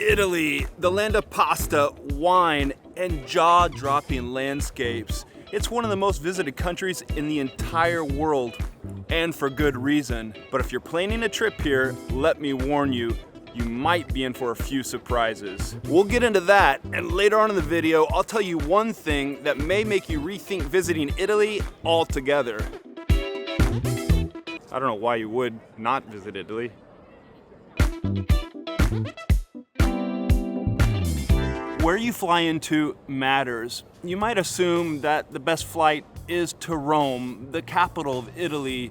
Italy, the land of pasta, wine, and jaw-dropping landscapes. It's one of the most visited countries in the entire world, and for good reason. But if you're planning a trip here, let me warn you, you might be in for a few surprises. We'll get into that, and later on in the video, I'll tell you one thing that may make you rethink visiting Italy altogether. I don't know why you would not visit Italy. Where you fly into matters. You might assume that the best flight is to Rome, the capital of Italy.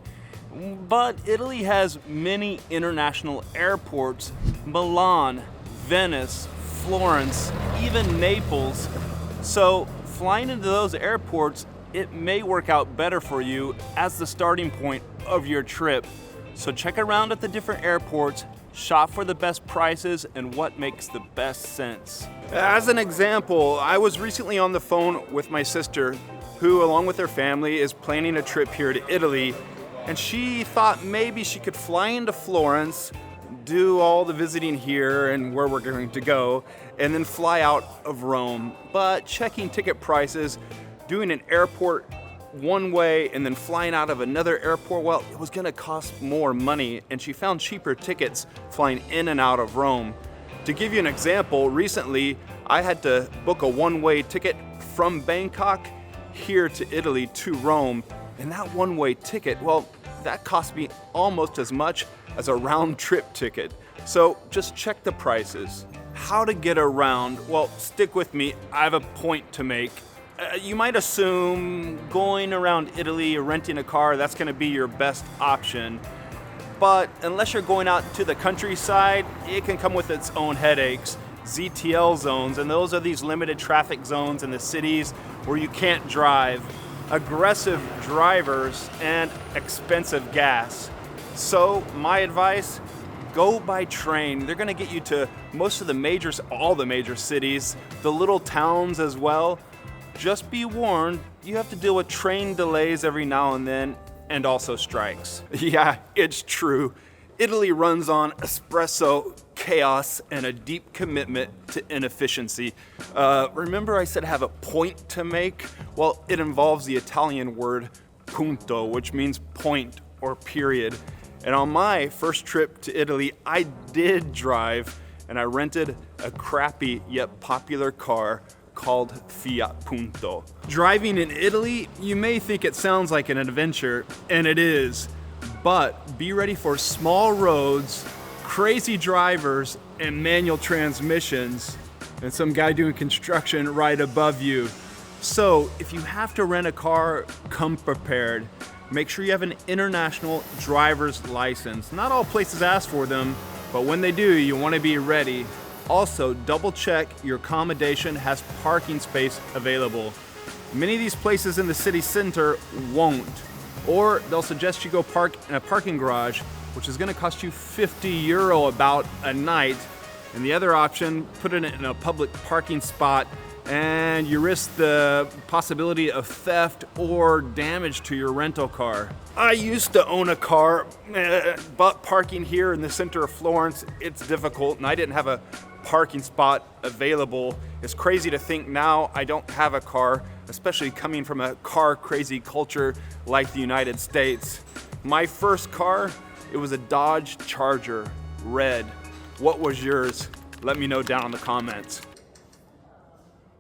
But Italy has many international airports: Milan, Venice, Florence, even Naples. So flying into those airports, it may work out better for you as the starting point of your trip. So check around at the different airports, shop for the best prices and what makes the best sense. As an example, I was recently on the phone with my sister, who along with her family is planning a trip here to Italy, and she thought maybe she could fly into Florence, do all the visiting here and where we're going to go, and then fly out of Rome. But checking ticket prices, doing an airport one way and then flying out of another airport, well, it was gonna cost more money, and she found cheaper tickets flying in and out of Rome. To give you an example, recently I had to book a one-way ticket from Bangkok here to Italy to Rome, and that one-way ticket, well, that cost me almost as much as a round-trip ticket. So just check the prices. How to get around? Well, stick with me, I have a point to make. You might assume going around Italy or renting a car, that's gonna be your best option. But unless you're going out to the countryside, it can come with its own headaches. ZTL zones, and those are these limited traffic zones in the cities where you can't drive. Aggressive drivers and expensive gas. So my advice, go by train. They're gonna get you to most of the majors, all the major cities, the little towns as well. Just be warned, you have to deal with train delays every now and then, and also strikes. Yeah, it's true. Italy runs on espresso, chaos, and a deep commitment to inefficiency. Remember I said I have a point to make? Well, it involves the Italian word punto, which means point or period. And on my first trip to Italy, I did drive, and I rented a crappy yet popular car called Fiat Punto. Driving in Italy, you may think it sounds like an adventure, and it is, but be ready for small roads, crazy drivers, and manual transmissions, and some guy doing construction right above you. So if you have to rent a car, come prepared. Make sure you have an international driver's license. Not all places ask for them, but when they do, you want to be ready. Also, double check your accommodation has parking space available. Many of these places in the city center won't, or they'll suggest you go park in a parking garage, which is gonna cost you €50 about a night. And the other option, put it in a public parking spot, and you risk the possibility of theft or damage to your rental car. I used to own a car, but parking here in the center of Florence, it's difficult, and I didn't have a parking spot available. It's crazy to think now I don't have a car, especially coming from a car crazy culture like the United States. My first car, it was a Dodge Charger, red. What was yours? Let me know down in the comments.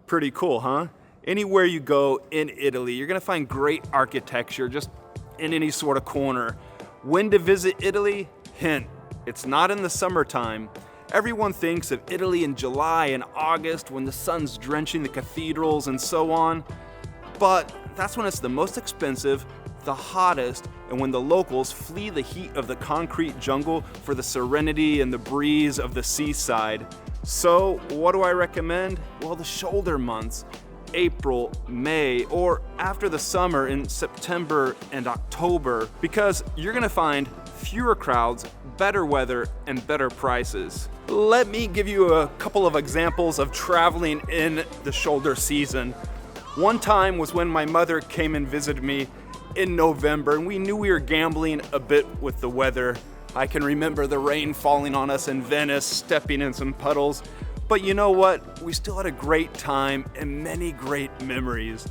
Pretty cool, huh? Anywhere you go in Italy, you're gonna find great architecture just in any sort of corner. When to visit Italy? Hint, it's not in the summertime. Everyone thinks of Italy in July and August when the sun's drenching the cathedrals and so on, but that's when it's the most expensive, the hottest, and when the locals flee the heat of the concrete jungle for the serenity and the breeze of the seaside. So what do I recommend? Well, the shoulder months, April, May, or after the summer in September and October, because you're gonna find fewer crowds, better weather, and better prices. Let me give you a couple of examples of traveling in the shoulder season. One time was when my mother came and visited me in November, and we knew we were gambling a bit with the weather. I can remember the rain falling on us in Venice, stepping in some puddles. But you know what? We still had a great time and many great memories.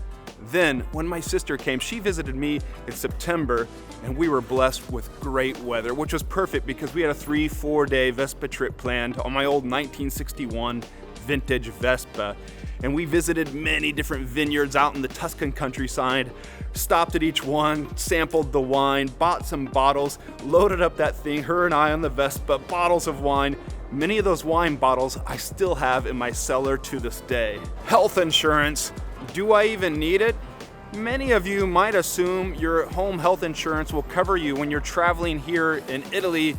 Then, when my sister came, she visited me in September, and we were blessed with great weather, which was perfect because we had a 3-4 day Vespa trip planned on my old 1961 vintage Vespa. And we visited many different vineyards out in the Tuscan countryside, stopped at each one, sampled the wine, bought some bottles, loaded up that thing, her and I on the Vespa, bottles of wine. Many of those wine bottles I still have in my cellar to this day. Health insurance. Do I even need it? Many of you might assume your home health insurance will cover you when you're traveling here in Italy,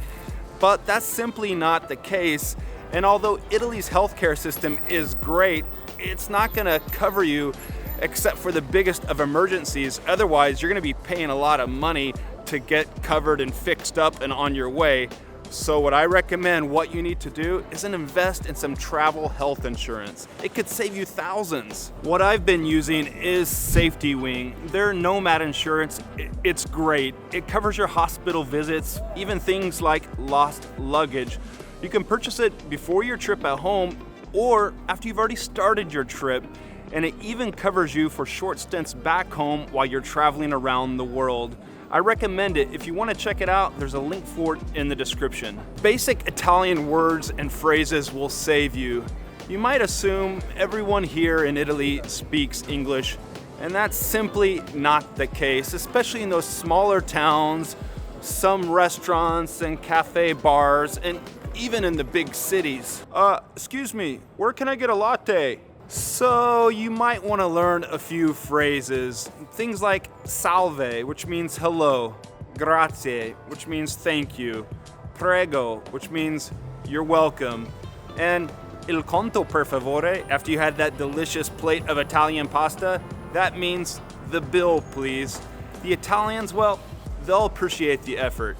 but that's simply not the case. And although Italy's healthcare system is great, it's not gonna cover you except for the biggest of emergencies. Otherwise, you're gonna be paying a lot of money to get covered and fixed up and on your way. So what I recommend, what you need to do is invest in some travel health insurance. It could save you thousands. What I've been using is Safety Wing. Their Nomad insurance, it's great. It covers your hospital visits, even things like lost luggage. You can purchase it before your trip at home or after you've already started your trip. And it even covers you for short stints back home while you're traveling around the world. I recommend it. If you want to check it out, there's a link for it in the description. Basic Italian words and phrases will save you. You might assume everyone here in Italy speaks English, and that's simply not the case, especially in those smaller towns, some restaurants and cafe bars, and even in the big cities. Excuse me, where can I get a latte? So you might want to learn a few phrases. Things like salve, which means hello, grazie, which means thank you, prego, which means you're welcome, and il conto per favore, after you had that delicious plate of Italian pasta, that means the bill, please. The Italians, well, they'll appreciate the effort.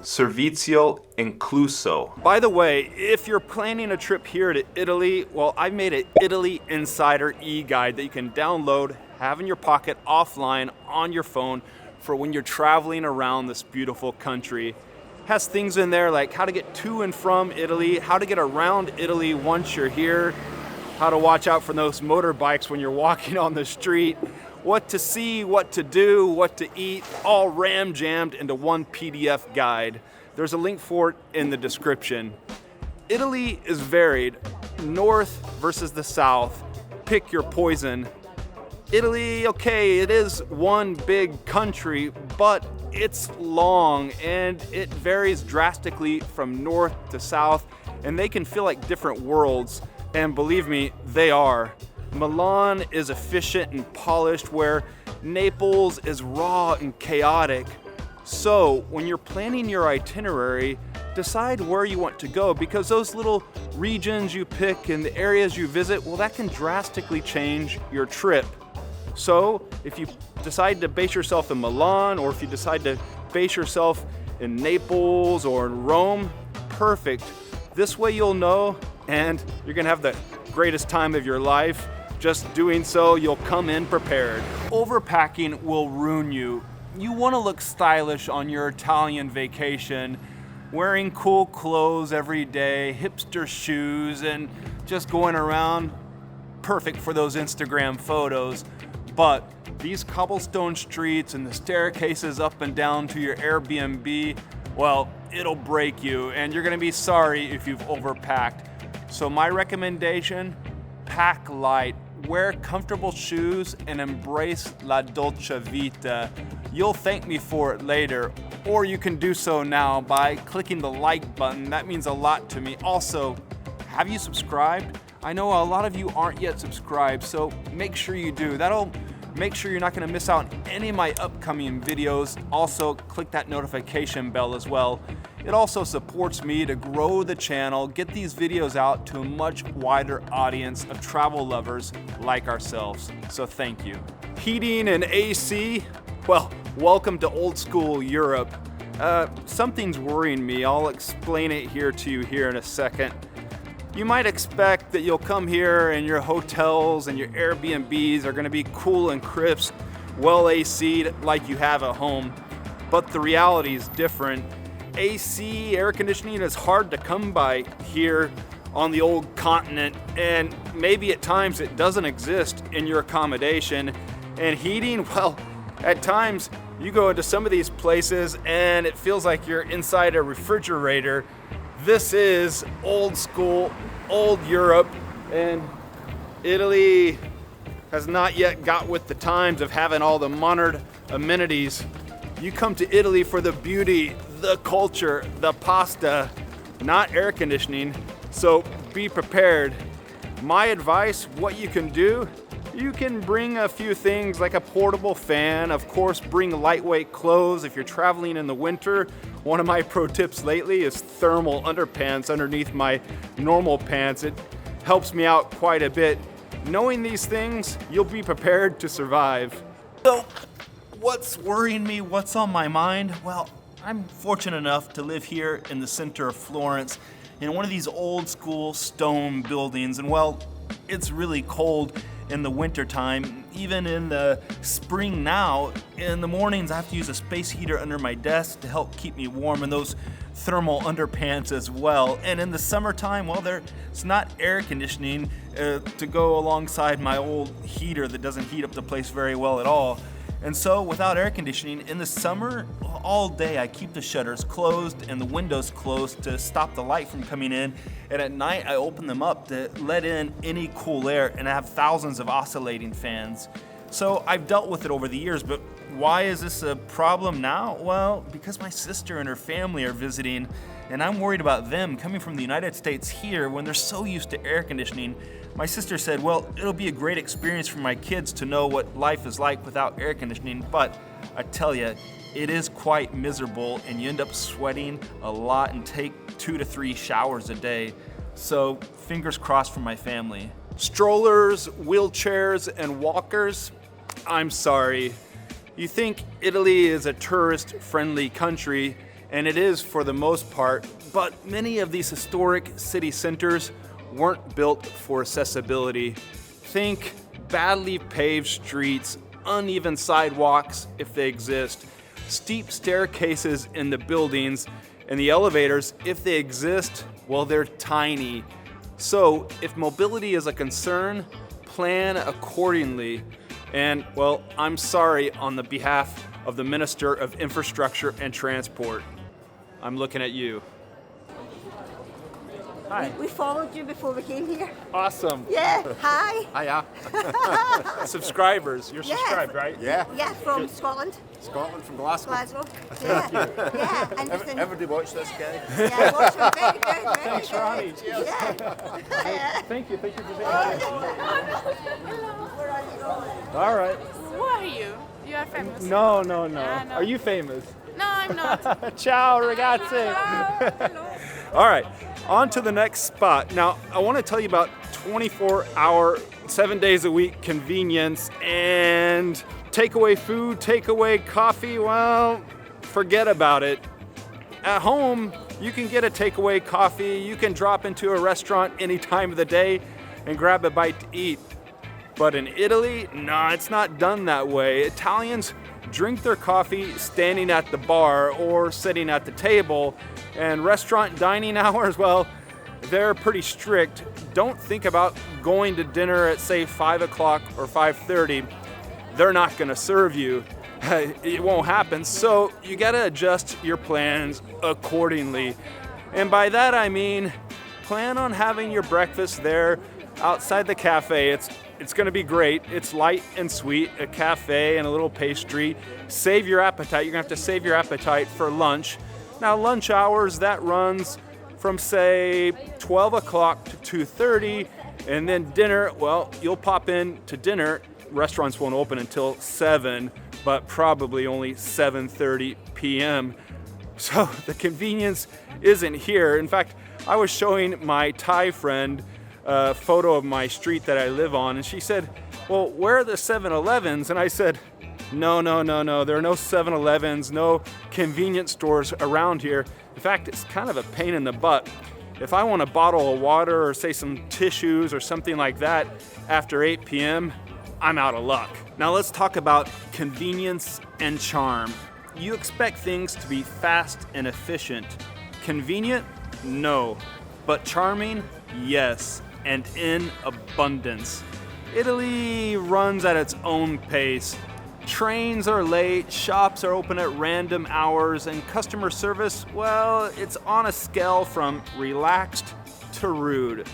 Servizio incluso. By the way, if you're planning a trip here to Italy, well, I've made an Italy Insider e-guide that you can download, have in your pocket offline on your phone for when you're traveling around this beautiful country. It has things in there like how to get to and from Italy, how to get around Italy once you're here, how to watch out for those motorbikes when you're walking on the street, what to see, what to do, what to eat, all ram-jammed into one PDF guide. There's a link for it in the description. Italy is varied, north versus the south. Pick your poison. Italy, okay, it is one big country, but it's long and it varies drastically from north to south, and they can feel like different worlds, and believe me, they are. Milan is efficient and polished, where Naples is raw and chaotic. So when you're planning your itinerary, decide where you want to go, because those little regions you pick and the areas you visit, well, that can drastically change your trip. So if you decide to base yourself in Milan, or if you decide to base yourself in Naples or in Rome, perfect. This way you'll know, and you're gonna have the greatest time of your life. Just doing so, you'll come in prepared. Overpacking will ruin you. You want to look stylish on your Italian vacation, wearing cool clothes every day, hipster shoes, and just going around. Perfect for those Instagram photos. But these cobblestone streets and the staircases up and down to your Airbnb, well, it'll break you, and you're gonna be sorry if you've overpacked. So my recommendation, pack light. Wear comfortable shoes and embrace la dolce vita. You'll thank me for it later, or you can do so now by clicking the like button. That means a lot to me. Also, have you subscribed? I know a lot of you aren't yet subscribed, so make sure you do. That'll make sure you're not gonna miss out on any of my upcoming videos. Also, click that notification bell as well. It also supports me to grow the channel, get these videos out to a much wider audience of travel lovers like ourselves. So thank you. Heating and AC, well, welcome to old school Europe. Something's worrying me. I'll explain it here to you here in a second. You might expect that you'll come here and your hotels and your Airbnbs are gonna be cool and crisp, well AC'd like you have at home. But the reality is different. AC, air conditioning, is hard to come by here on the old continent, and maybe at times it doesn't exist in your accommodation. And heating, well, at times you go into some of these places and it feels like you're inside a refrigerator. This is old school, old Europe, and Italy has not yet got with the times of having all the modern amenities. You come to Italy for the beauty, the culture, the pasta, not air conditioning, so be prepared. My advice, what you can do, you can bring a few things like a portable fan. Of course, bring lightweight clothes if you're traveling in the winter. One of my pro tips lately is thermal underpants underneath my normal pants. It helps me out quite a bit. Knowing these things, you'll be prepared to survive. So, what's worrying me? What's on my mind? Well, I'm fortunate enough to live here in the center of Florence in one of these old school stone buildings. And well, it's really cold in the winter time. Even in the spring now, in the mornings I have to use a space heater under my desk to help keep me warm, and those thermal underpants as well. And in the summertime, well, there's not air conditioning to go alongside my old heater that doesn't heat up the place very well at all. And so without air conditioning, in the summer, all day I keep the shutters closed and the windows closed to stop the light from coming in. And at night I open them up to let in any cool air, and I have thousands of oscillating fans. So I've dealt with it over the years, but why is this a problem now? Well, because my sister and her family are visiting, and I'm worried about them coming from the United States here when they're so used to air conditioning. My sister said, well, it'll be a great experience for my kids to know what life is like without air conditioning, but I tell you, it is quite miserable, and you end up sweating a lot and take 2 to 3 showers a day. So fingers crossed for my family. Strollers, wheelchairs, and walkers, I'm sorry. You think Italy is a tourist-friendly country, and it is for the most part, but many of these historic city centers weren't built for accessibility. Think badly paved streets, uneven sidewalks if they exist, steep staircases in the buildings, and the elevators, if they exist, well, they're tiny. So if mobility is a concern, plan accordingly. And well, I'm sorry on the behalf of the Minister of Infrastructure and Transport. I'm looking at you. Hi. We followed you before we came here. Awesome. Yeah, hi. Hiya. Subscribers. You're subscribed, right? Yeah. Yeah, from Scotland, Scotland from Glasgow. Glasgow. Yeah, interesting. Everybody watch this guy. Yeah, watch him. Very good, very Thanks, good. Ronnie. Yeah. Thank you for being here. Where are you going? All right. Who are you? You are famous. No. no. Are you famous? No, I'm not. Ciao, ragazzi. Hello. All right, on to the next spot. Now, I want to tell you about 24-hour, 7 days a week convenience and takeaway food, takeaway coffee. Well, forget about it. At home, you can get a takeaway coffee. You can drop into a restaurant any time of the day and grab a bite to eat. But in Italy, no, it's not done that way. Italians drink their coffee standing at the bar or sitting at the table, and restaurant dining hours, well, they're pretty strict. Don't think about going to dinner at, say, 5 o'clock or 5:30. They're not gonna serve you. It won't happen, so you gotta adjust your plans accordingly. And by that I mean, plan on having your breakfast there outside the cafe. It's gonna be great. It's light and sweet, a cafe and a little pastry. Save your appetite. You're gonna have to save your appetite for lunch. Now, lunch hours, that runs from, say, 12 o'clock to 2:30, and then dinner, well, you'll pop in to dinner. Restaurants won't open until 7, but probably only 7:30 p.m. So the convenience isn't here. In fact, I was showing my Thai friend a photo of my street that I live on, and she said, well, where are the 7-Elevens? And I said, no, there are no 7-Elevens, no convenience stores around here. In fact, it's kind of a pain in the butt. If I want a bottle of water or say some tissues or something like that after 8 p.m., I'm out of luck. Now let's talk about convenience and charm. You expect things to be fast and efficient. Convenient? No. But charming? Yes, and in abundance. Italy runs at its own pace. Trains are late, shops are open at random hours, and customer service, well, it's on a scale from relaxed to rude.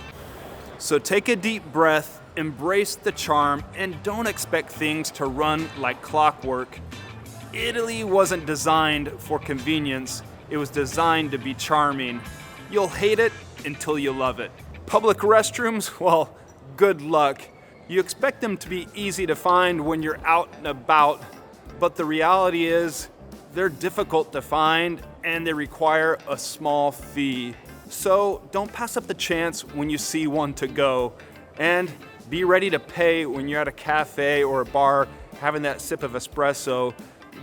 So take a deep breath, embrace the charm, and don't expect things to run like clockwork. Italy wasn't designed for convenience, it was designed to be charming. You'll hate it until you love it. Public restrooms? Well, good luck. You expect them to be easy to find when you're out and about, but the reality is they're difficult to find and they require a small fee. So don't pass up the chance when you see one to go, and be ready to pay when you're at a cafe or a bar having that sip of espresso.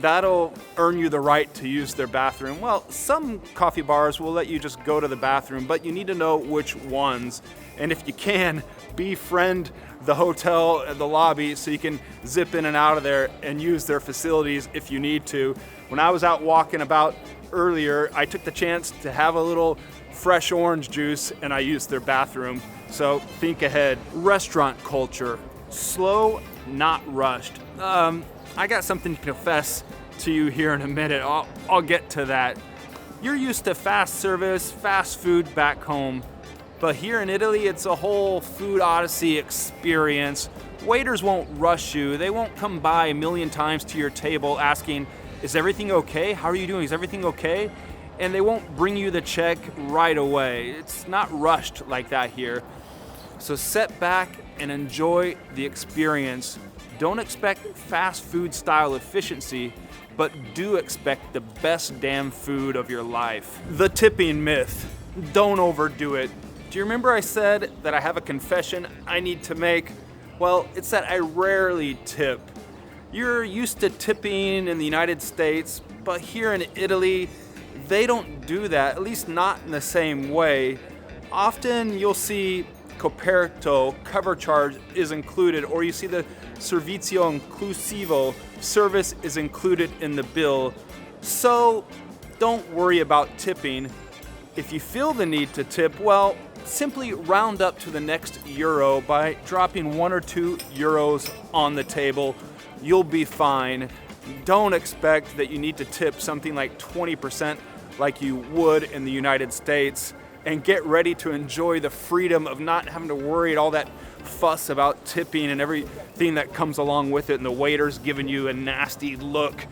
That'll earn you the right to use their bathroom. Well, some coffee bars will let you just go to the bathroom, but you need to know which ones. And if you can, befriend the hotel and the lobby so you can zip in and out of there and use their facilities if you need to. When I was out walking about earlier, I took the chance to have a little fresh orange juice and I used their bathroom. So think ahead. Restaurant culture, slow, not rushed. I got something to confess to you here in a minute. I'll get to that. You're used to fast service, fast food back home. But here in Italy, it's a whole food odyssey experience. Waiters won't rush you. They won't come by a million times to your table asking, is everything okay? How are you doing? Is everything okay? And they won't bring you the check right away. It's not rushed like that here. So sit back and enjoy the experience. Don't expect fast food style efficiency, but do expect the best damn food of your life. The tipping myth. Don't overdo it. Do you remember I said that I have a confession I need to make? Well, it's that I rarely tip. You're used to tipping in the United States, but here in Italy, they don't do that, at least not in the same way. Often you'll see coperto, cover charge is included, or you see the servizio inclusivo, service is included in the bill. So don't worry about tipping. If you feel the need to tip, well, simply round up to the next euro by dropping 1 or 2 euros on the table. You'll be fine. Don't expect that you need to tip something like 20% like you would in the United States, and get ready to enjoy the freedom of not having to worry all that fuss about tipping and everything that comes along with it, and the waiters giving you a nasty look.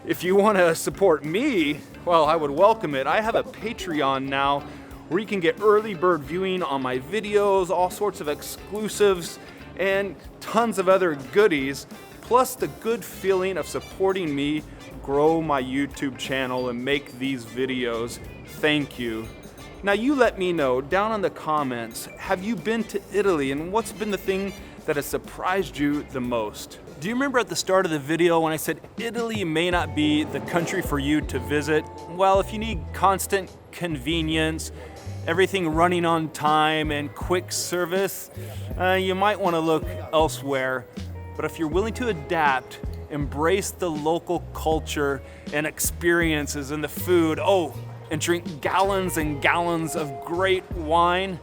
If you want to support me, well, I would welcome it. I have a Patreon now where you can get early bird viewing on my videos, all sorts of exclusives, and tons of other goodies, plus the good feeling of supporting me grow my YouTube channel and make these videos. Thank you. Now you let me know down in the comments, have you been to Italy and what's been the thing that has surprised you the most? Do you remember at the start of the video when I said Italy may not be the country for you to visit? Well, if you need constant convenience, everything running on time and quick service, you might want to look elsewhere. But if you're willing to adapt, embrace the local culture and experiences and the food, and drink gallons and gallons of great wine,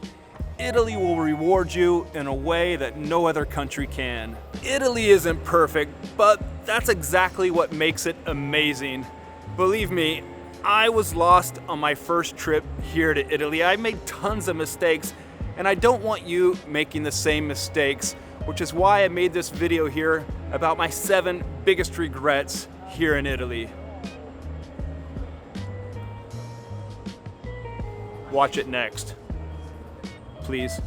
Italy will reward you in a way that no other country can. Italy isn't perfect, but that's exactly what makes it amazing. Believe me, I was lost on my first trip here to Italy. I made tons of mistakes, and I don't want you making the same mistakes, which is why I made this video here about my 7 biggest regrets here in Italy. Watch it next, please.